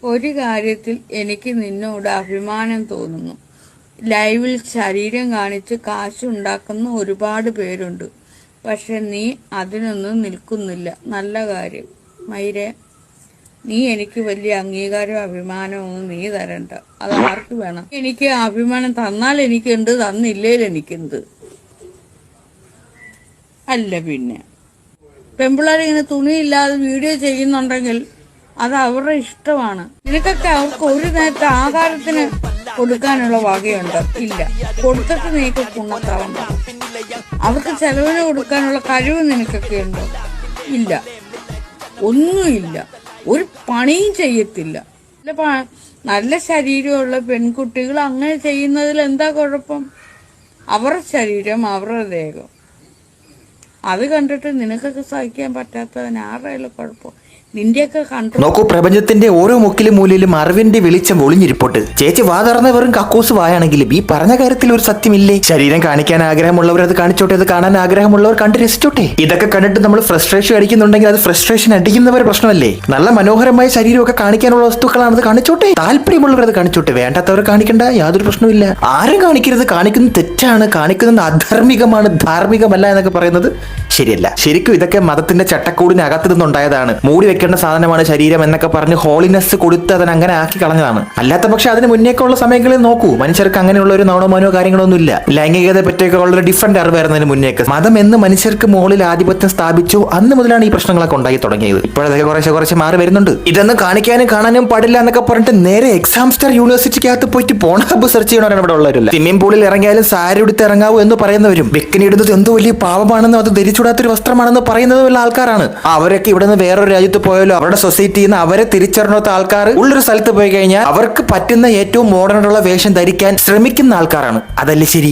ഒരു കാര്യത്തിൽ എനിക്ക് നിന്നോട് അഭിമാനം തോന്നുന്നു. ലൈവിൽ ശരീരം കാണിച്ച് കാശുണ്ടാക്കുന്ന ഒരുപാട് പേരുണ്ട്. പക്ഷെ നീ അതിനൊന്നും നിൽക്കുന്നില്ല. നല്ല കാര്യം. മൈരെ, നീ എനിക്ക് വലിയ അംഗീകാരവും അഭിമാനമൊന്നും നീ തരണ്ട. അത് ആർക്ക് വേണം? എനിക്ക് അഭിമാനം തന്നാൽ എനിക്കുണ്ട്, തന്നില്ലേൽ എനിക്കുണ്ട്. അല്ല പിന്നെ പെമ്പിള്ളേരിങ്ങനെ തുണിയില്ലാതെ വീഡിയോ ചെയ്യുന്നുണ്ടെങ്കിൽ അത് അവരുടെ ഇഷ്ടമാണ്. നിനക്കൊക്കെ അവർക്ക് ഒരു നേരത്തെ ആഹാരത്തിന് കൊടുക്കാനുള്ള വകയുണ്ട്? ഇല്ല. കൊടുത്തിട്ട് നീക്ക് പുണ്ണത്താവണ്ട. അവർക്ക് ചെലവിന് കൊടുക്കാനുള്ള കഴിവ് നിനക്കൊക്കെ ഉണ്ടോ? ഇല്ല. ഒന്നുമില്ല. ഒരു പണിയും ചെയ്യത്തില്ല. നല്ല ശരീരമുള്ള പെൺകുട്ടികൾ അങ്ങനെ ചെയ്യുന്നതിൽ എന്താ കുഴപ്പം? അവരുടെ ശരീരം, അവരുടെ ദേഹം, അത് കണ്ടിട്ട് നിനക്കൊക്കെ സഹിക്കാൻ പറ്റാത്തതിന് ആരുടെയും കുഴപ്പം? നിന്റെയൊക്കെ കണ്ടു നോക്കൂ, പ്രപഞ്ചത്തിന്റെ ഓരോ മുക്കിലും മൂലയിലും അറിവിന്റെ വെളിച്ചം ഒളിഞ്ഞിരിപ്പോട്ട്. ചേച്ചി വാ തുറന്ന വെറും കക്കൂസ് വായാണെങ്കിലും ഈ പറഞ്ഞ കാര്യത്തിൽ ഒരു സത്യമില്ലേ? ശരീരം കാണിക്കാൻ ആഗ്രഹമുള്ളവർ അത് കാണിച്ചോട്ടെ, അത് കാണാൻ ആഗ്രഹമുള്ളവർ കണ്ട് രസിച്ചോട്ടെ. ഇതൊക്കെ കണ്ടിട്ട് നമ്മൾ ഫ്രസ്ട്രേഷൻ അടിക്കുന്നുണ്ടെങ്കിൽ അത് ഫ്രസ്ട്രേഷൻ അടിക്കുന്നവരെ പ്രശ്നമല്ലേ? നല്ല മനോഹരമായ ശരീരമൊക്കെ കാണിക്കാനുള്ള വസ്തുക്കളാണ്, അത് കാണിച്ചോട്ടെ. താല്പര്യമുള്ളവർ അത് കാണിച്ചോട്ടെ, വേണ്ടാത്തവർ കാണിക്കണ്ട, യാതൊരു പ്രശ്നമില്ല. ആരും കാണിക്കരുത്. കാണിക്കുന്നത് തെറ്റാണ്, കാണിക്കുന്നത് അധർമ്മികമാണ്, ധാർമ്മികമല്ല എന്നൊക്കെ പറയുന്നത് ശരിയല്ല. ശരിക്കും ഇതൊക്കെ മതത്തിന്റെ ചട്ടക്കൂടിനകത്ത് നിന്നുണ്ടായതാണ്. മൂടി വെക്കേണ്ട സാധനമാണ് ശരീരം എന്നൊക്കെ പറഞ്ഞ് ഹോളിനെസ് കൊടുത്ത് അതിനെ അങ്ങനെ ആക്കി കളഞ്ഞതാണ്. അല്ലാത്ത പക്ഷെ അതിന് മുന്നേക്കുള്ള സമയങ്ങളിൽ നോക്കൂ, മനുഷ്യർക്ക് അങ്ങനെയുള്ള ഒരു നവണമാനോ കാര്യങ്ങളൊന്നുമില്ല. ലൈംഗികതയെ പറ്റിയൊക്കെ വളരെ ഡിഫറന്റ് അറിവായിരുന്നതിന് മുന്നേക്ക്. മതം എന്ന് മനുഷ്യർക്ക് മുകളിൽ ആധിപത്യം സ്ഥാപിച്ചു അന്ന് മുതലാണ് ഈ പ്രശ്നങ്ങളൊക്കെ ഉണ്ടായി തുടങ്ങിയത്. ഇപ്പോഴതൊക്കെ കുറച്ച് മാറി വരുന്നുണ്ട്. ഇതൊന്നും കാണിക്കാനും കാണാനും പാടില്ല എന്നൊക്കെ പറഞ്ഞിട്ട് നേരെ എക്സാം സ്റ്റാർ യൂണിവേഴ്സിറ്റിക്കകത്ത് പോയിട്ട് പോണഹബ് സെർച്ച് ചെയ്യണവരാണ് ഇവിടെ ഉള്ളവരല്ല. സ്വിമ്മിംഗ് പൂളിൽ ഇറങ്ങിയാലും സാരി എടുത്ത് ഇറങ്ങാവൂ എന്ന് പറയുന്നവരും വെക്കിനിടുന്നത് എന്തോ വലിയ പാവമാണെന്നും അത് ധരിച്ചുകൂടാത്തൊരു വസ്ത്രമാണെന്ന് പറയുന്നതുമുള്ള ആൾക്കാരാണ്. അവരൊക്കെ ഇവിടെ നിന്ന് വേറൊരു രാജ്യത്ത് പോയാലോ അവരുടെ സൊസൈറ്റിയിൽ നിന്ന് അവരെ തിരിച്ചറിയാത്ത ആൾക്കാർ ഉള്ളൊരു സ്ഥലത്ത് പോയി കഴിഞ്ഞാൽ അവർക്ക് പറ്റുന്ന ഏറ്റവും മോഡേൺ ഉള്ള വേഷം ധരിക്കാൻ ശ്രമിക്കുന്ന ആൾക്കാരാണ്. അതല്ലേ ശരി?